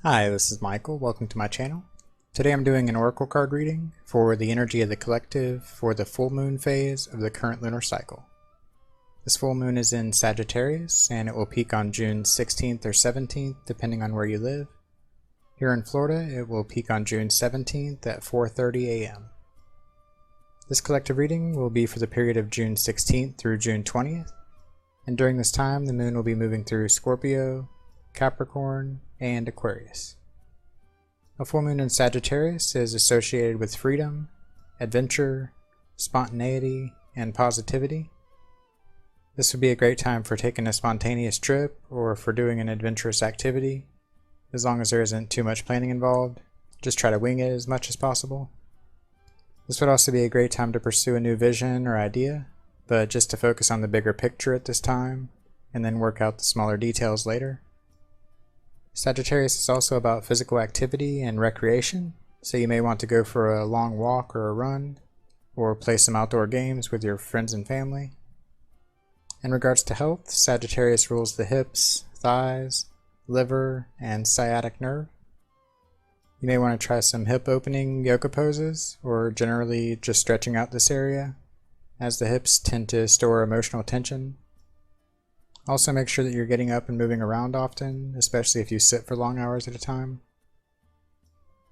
Hi, this is Michael. Welcome to my channel. Today I'm doing an oracle card reading for the energy of the collective for the full moon phase of the current lunar cycle. This full moon is in Sagittarius and it will peak on June 16th or 17th depending on where you live. Here in Florida it will peak on June 17th at 4:30 a.m. This collective reading will be for the period of June 16th through June 20th, and during this time the moon will be moving through Scorpio, Capricorn, and Aquarius. A full moon in Sagittarius is associated with freedom, adventure, spontaneity, and positivity. This would be a great time for taking a spontaneous trip or for doing an adventurous activity, as long as there isn't too much planning involved. Just try to wing it as much as possible. This would also be a great time to pursue a new vision or idea, but just to focus on the bigger picture at this time, and then work out the smaller details later. Sagittarius is also about physical activity and recreation, so you may want to go for a long walk or a run, or play some outdoor games with your friends and family. In regards to health, Sagittarius rules the hips, thighs, liver, and sciatic nerve. You may want to try some hip opening yoga poses, or generally just stretching out this area, as the hips tend to store emotional tension. Also make sure that you're getting up and moving around often, especially if you sit for long hours at a time.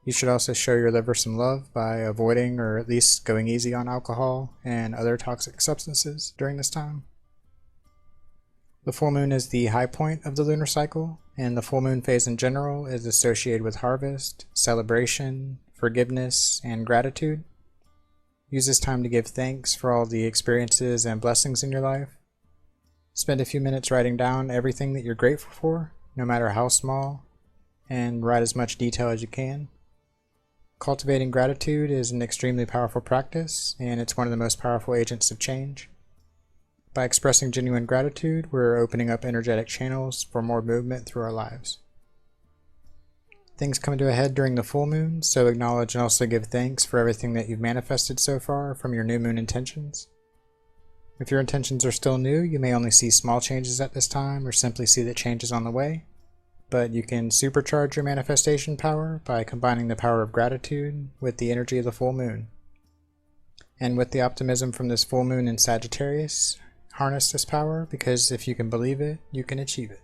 You should also show your liver some love by avoiding or at least going easy on alcohol and other toxic substances during this time. The full moon is the high point of the lunar cycle, and the full moon phase in general is associated with harvest, celebration, forgiveness, and gratitude. Use this time to give thanks for all the experiences and blessings in your life. Spend a few minutes writing down everything that you're grateful for, no matter how small, and write as much detail as you can. Cultivating gratitude is an extremely powerful practice, and it's one of the most powerful agents of change. By expressing genuine gratitude, we're opening up energetic channels for more movement through our lives. Things come to a head during the full moon, so acknowledge and also give thanks for everything that you've manifested so far from your new moon intentions. If your intentions are still new, you may only see small changes at this time or simply see that change is on the way, but you can supercharge your manifestation power by combining the power of gratitude with the energy of the full moon. And with the optimism from this full moon in Sagittarius, harness this power, because if you can believe it, you can achieve it.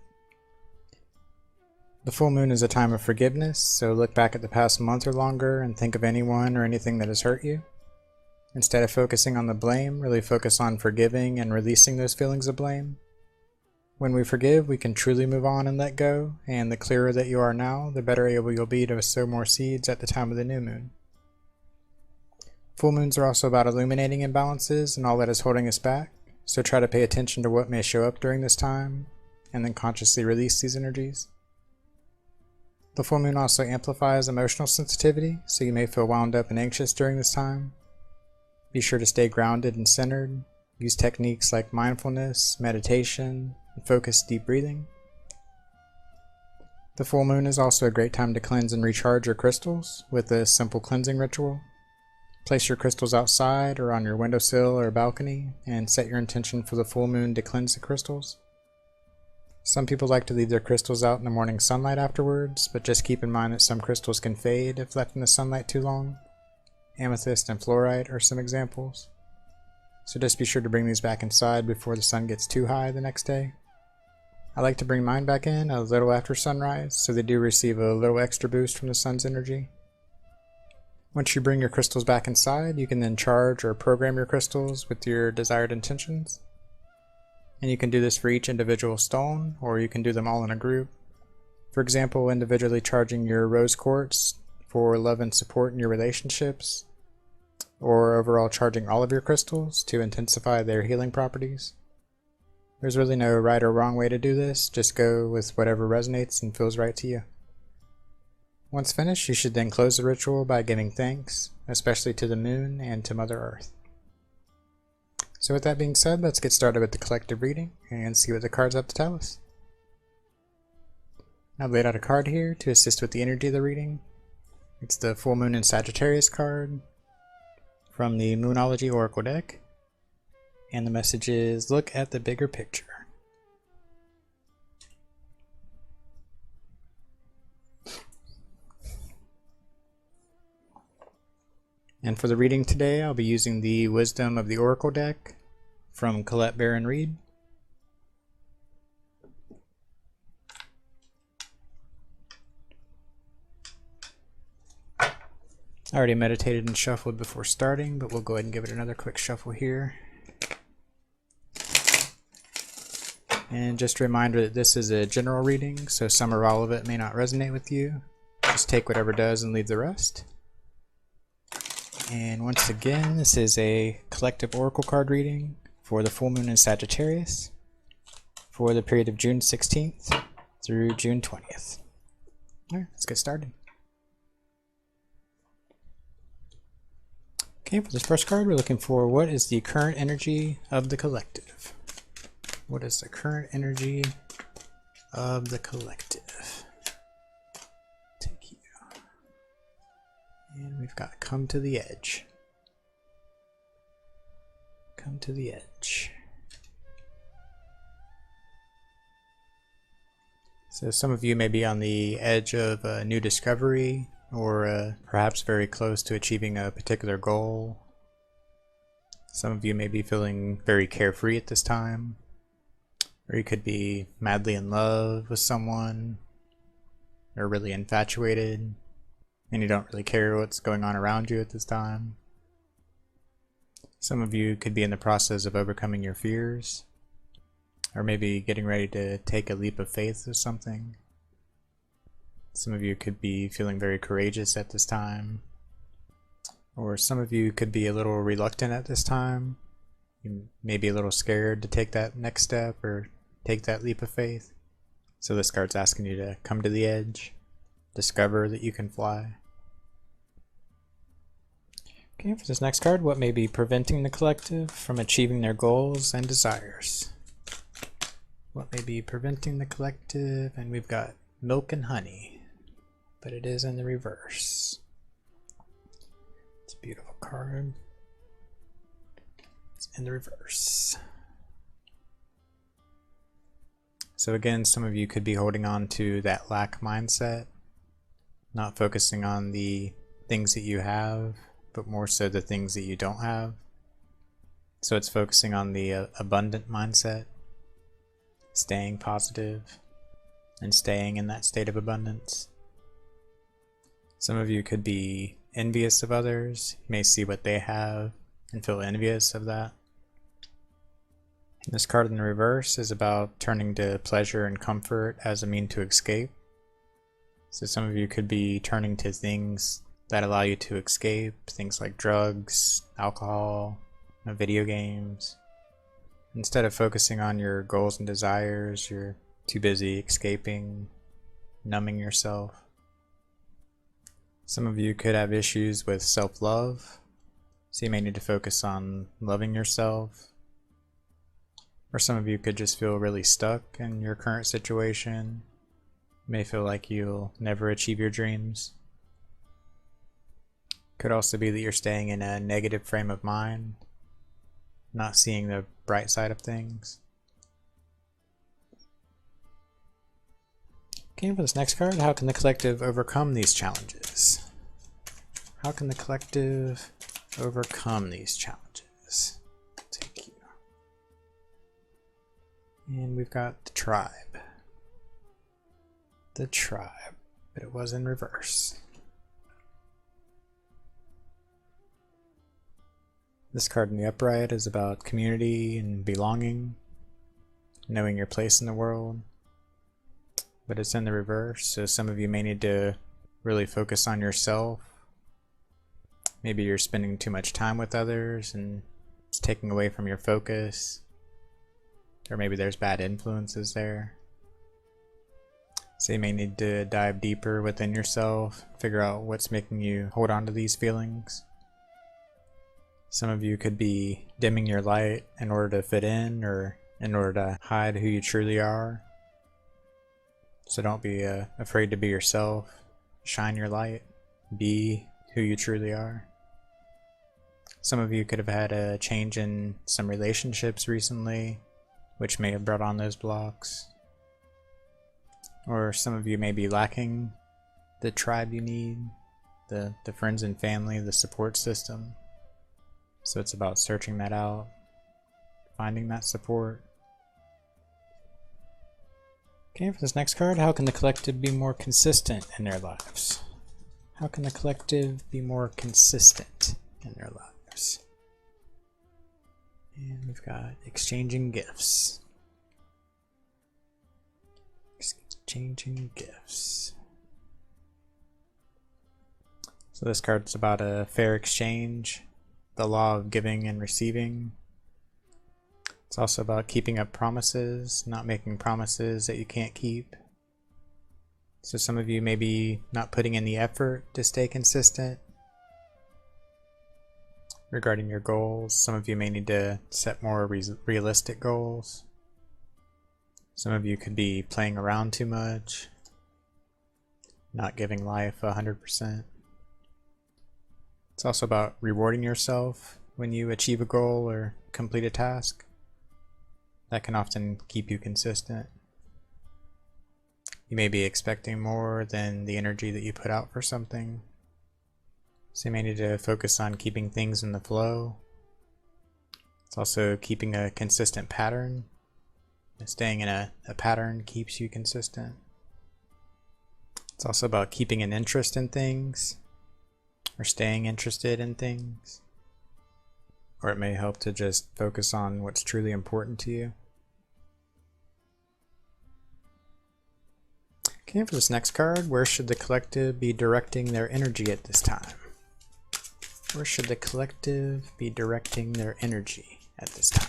The full moon is a time of forgiveness, so look back at the past month or longer and think of anyone or anything that has hurt you. Instead of focusing on the blame, really focus on forgiving and releasing those feelings of blame. When we forgive, we can truly move on and let go, and the clearer that you are now, the better able you'll be to sow more seeds at the time of the new moon. Full moons are also about illuminating imbalances and all that is holding us back, so try to pay attention to what may show up during this time, and then consciously release these energies. The full moon also amplifies emotional sensitivity, so you may feel wound up and anxious during this time. Be sure to stay grounded and centered. Use techniques like mindfulness, meditation, and focused deep breathing. The full moon is also a great time to cleanse and recharge your crystals with a simple cleansing ritual. Place your crystals outside or on your windowsill or balcony and set your intention for the full moon to cleanse the crystals. Some people like to leave their crystals out in the morning sunlight afterwards, but just keep in mind that some crystals can fade if left in the sunlight too long. Amethyst and fluorite are some examples. So just be sure to bring these back inside before the sun gets too high the next day. I like to bring mine back in a little after sunrise, so they do receive a little extra boost from the sun's energy. Once you bring your crystals back inside, you can then charge or program your crystals with your desired intentions. And you can do this for each individual stone, or you can do them all in a group. For example, individually charging your rose quartz for love and support in your relationships, or overall charging all of your crystals to intensify their healing properties. There's really no right or wrong way to do this, just go with whatever resonates and feels right to you. Once finished, you should then close the ritual by giving thanks, especially to the moon and to Mother Earth. So with that being said, let's get started with the collective reading and see what the cards have to tell us. I've laid out a card here to assist with the energy of the reading. It's the full moon in Sagittarius card from the Moonology Oracle deck, and the message is, look at the bigger picture. And for the reading today, I'll be using the Wisdom of the Oracle deck from Colette Baron Reed. I already meditated and shuffled before starting, but we'll go ahead and give it another quick shuffle here. And just a reminder that this is a general reading, so some or all of it may not resonate with you. Just take whatever does and leave the rest. And once again, this is a collective oracle card reading for the full moon in Sagittarius for the period of June 16th through June 20th. Alright, let's get started. Okay, for this first card, we're looking for what is the current energy of the collective. What is the current energy of the collective? Take you. And we've got come to the edge. Come to the edge. So some of you may be on the edge of a new discovery, or perhaps very close to achieving a particular goal. Some of you may be feeling very carefree at this time, or you could be madly in love with someone, or really infatuated, and you don't really care what's going on around you at this time. Some of you could be in the process of overcoming your fears, or maybe getting ready to take a leap of faith or something. Some of you could be feeling very courageous at this time, or some of you could be a little reluctant at this time. You may be a little scared to take that next step or take that leap of faith. So this card's asking you to come to the edge, discover that you can fly. Okay, for this next card, what may be preventing the collective from achieving their goals and desires? What may be preventing the collective? And we've got milk and honey, but it is in the reverse. It's a beautiful card. It's in the reverse. So again, some of you could be holding on to that lack mindset, not focusing on the things that you have, but more so the things that you don't have. So it's focusing on the abundant mindset, staying positive, and staying in that state of abundance. Some of you could be envious of others. You may see what they have and feel envious of that. This card in the reverse is about turning to pleasure and comfort as a means to escape. So some of you could be turning to things that allow you to escape, things like drugs, alcohol, video games. Instead of focusing on your goals and desires, you're too busy escaping, numbing yourself. Some of you could have issues with self-love, so you may need to focus on loving yourself. Or some of you could just feel really stuck in your current situation. You may feel like you'll never achieve your dreams. Could also be that you're staying in a negative frame of mind, not seeing the bright side of things. Okay, for this next card, how can the collective overcome these challenges? How can the collective overcome these challenges? Take you. And we've got the tribe. The tribe, but it was in reverse. This card in the upright is about community and belonging, knowing your place in the world. But it's in the reverse, so some of you may need to really focus on yourself. Maybe you're spending too much time with others and it's taking away from your focus. Or maybe there's bad influences there. So you may need to dive deeper within yourself, figure out what's making you hold on to these feelings. Some of you could be dimming your light in order to fit in or in order to hide who you truly are. So don't be afraid to be yourself. Shine your light. Be who you truly are. Some of you could have had a change in some relationships recently, which may have brought on those blocks. Or some of you may be lacking the tribe you need. the friends and family, the support system. So it's about searching that out, finding that support. Okay, for this next card, how can the collective be more consistent in their lives? How can the collective be more consistent in their lives? And we've got exchanging gifts. Exchanging gifts. So this card's about a fair exchange, the law of giving and receiving. It's also about keeping up promises, not making promises that you can't keep. So some of you may be not putting in the effort to stay consistent regarding your goals. Some of you may need to set more realistic goals. Some of you could be playing around too much, not giving life 100%. It's also about rewarding yourself when you achieve a goal or complete a task. That can often keep you consistent. You may be expecting more than the energy that you put out for something. So you may need to focus on keeping things in the flow. It's also keeping a consistent pattern. Staying in a pattern keeps you consistent. It's also about keeping an interest in things, or staying interested in things. Or it may help to just focus on what's truly important to you. Okay, for this next card, where should the collective be directing their energy at this time? Where should the collective be directing their energy at this time?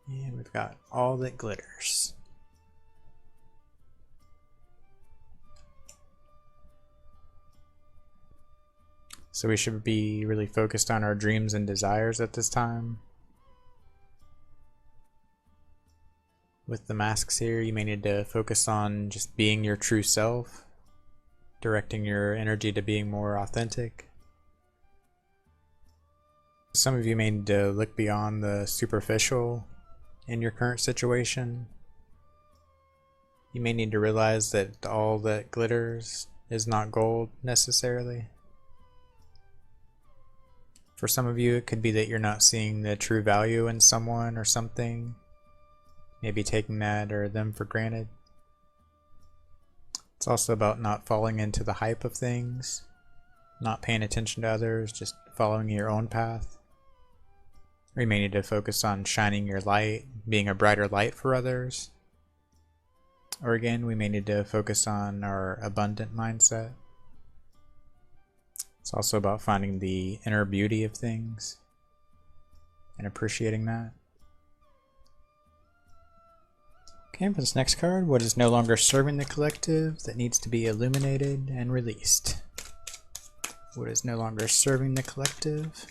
And we've got all that glitters. So we should be really focused on our dreams and desires at this time. With the masks here, you may need to focus on just being your true self, directing your energy to being more authentic. Some of you may need to look beyond the superficial in your current situation. You may need to realize that all that glitters is not gold necessarily. For some of you, it could be that you're not seeing the true value in someone or something, maybe taking that or them for granted. It's also about not falling into the hype of things, not paying attention to others, just following your own path. Or you may need to focus on shining your light, being a brighter light for others. Or again, we may need to focus on our abundant mindset. It's also about finding the inner beauty of things and appreciating that. Okay, for this next card, what is no longer serving the collective that needs to be illuminated and released? What is no longer serving the collective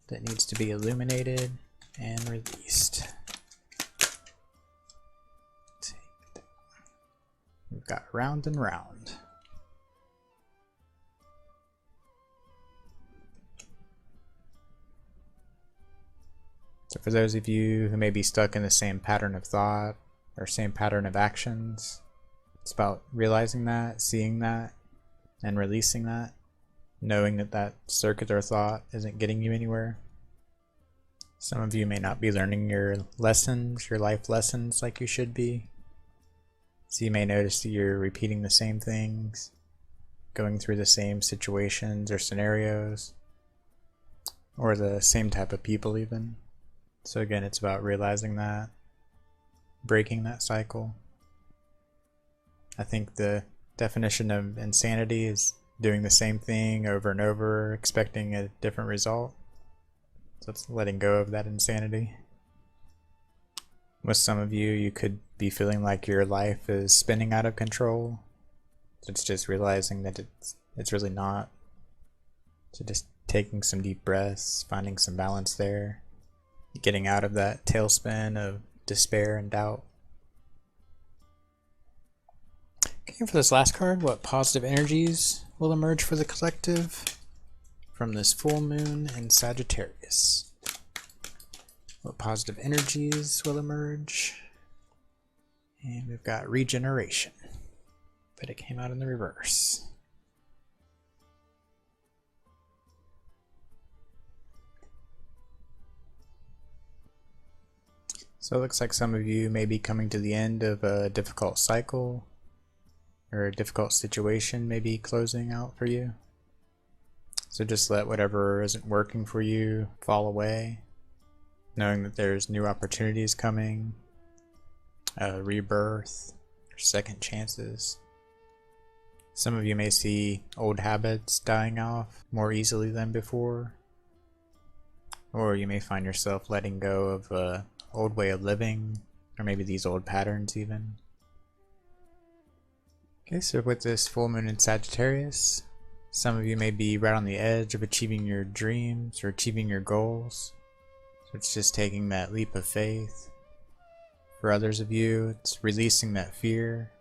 that needs to be illuminated and released? We've got round and round. So for those of you who may be stuck in the same pattern of thought or same pattern of actions, it's about realizing that, seeing that, and releasing that, knowing that that circuit or thought isn't getting you anywhere. Some of you may not be learning your lessons, your life lessons like you should be. So you may notice that you're repeating the same things, going through the same situations or scenarios, or the same type of people even. So again, it's about realizing that, breaking that cycle. I think the definition of insanity is doing the same thing over and over, expecting a different result. So it's letting go of that insanity. With some of you, you could be feeling like your life is spinning out of control. So it's just realizing that it's really not. So just taking some deep breaths, finding some balance there, getting out of that tailspin of despair and doubt. Okay, for this last card, what positive energies will emerge for the collective from this full moon in Sagittarius? What positive energies will emerge? And we've got regeneration. but it came out in the reverse. So it looks like some of you may be coming to the end of a difficult cycle, or a difficult situation may be closing out for you. So just let whatever isn't working for you fall away, knowing that there's new opportunities coming, a rebirth, or second chances. Some of you may see old habits dying off more easily than before, or you may find yourself letting go of a old way of living, or maybe these old patterns even. Okay, so with this full moon in Sagittarius, some of you may be right on the edge of achieving your dreams or achieving your goals. So it's just taking that leap of faith. For others of you, it's releasing that fear,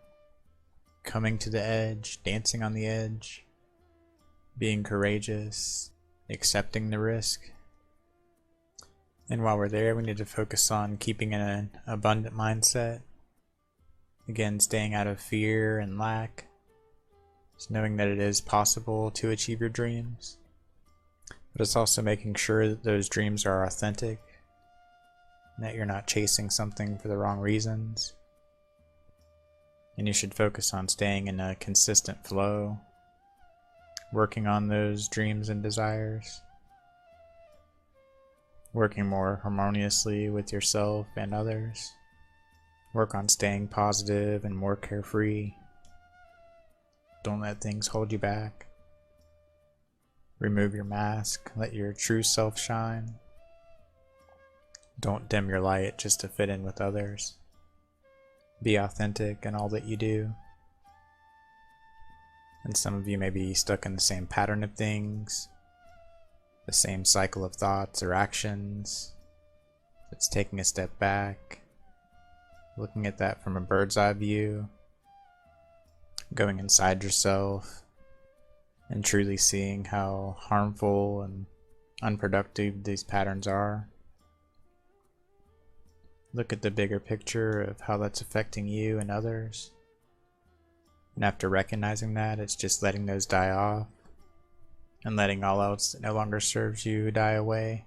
coming to the edge, dancing on the edge, being courageous, accepting the risk. And while we're there, we need to focus on keeping an abundant mindset. Again, staying out of fear and lack. Just knowing that it is possible to achieve your dreams. But it's also making sure that those dreams are authentic. And that you're not chasing something for the wrong reasons. And you should focus on staying in a consistent flow. Working on those dreams and desires. Working more harmoniously with yourself and others. Work on staying positive and more carefree. Don't let things hold you back. Remove your mask. Let your true self shine. Don't dim your light just to fit in with others. Be authentic in all that you do. And some of you may be stuck in the same pattern of things. The same cycle of thoughts or actions. It's taking a step back, looking at that from a bird's eye view, going inside yourself, and truly seeing how harmful and unproductive these patterns are. Look at the bigger picture of how that's affecting you and others. And after recognizing that, it's just letting those die off. And letting all else that no longer serves you die away,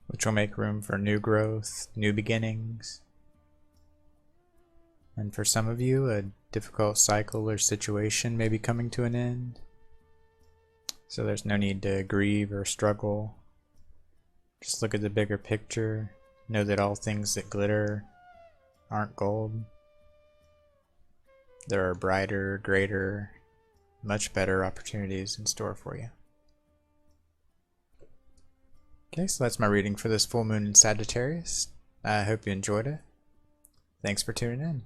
which will make room for new growth, new beginnings. And for some of you, a difficult cycle or situation may be coming to an end. So there's no need to grieve or struggle. Just look at the bigger picture. Know that all things that glitter aren't gold. There are brighter, greater, much better opportunities in store for you. Okay, so that's my reading for this full moon in Sagittarius. I hope you enjoyed it. Thanks for tuning in.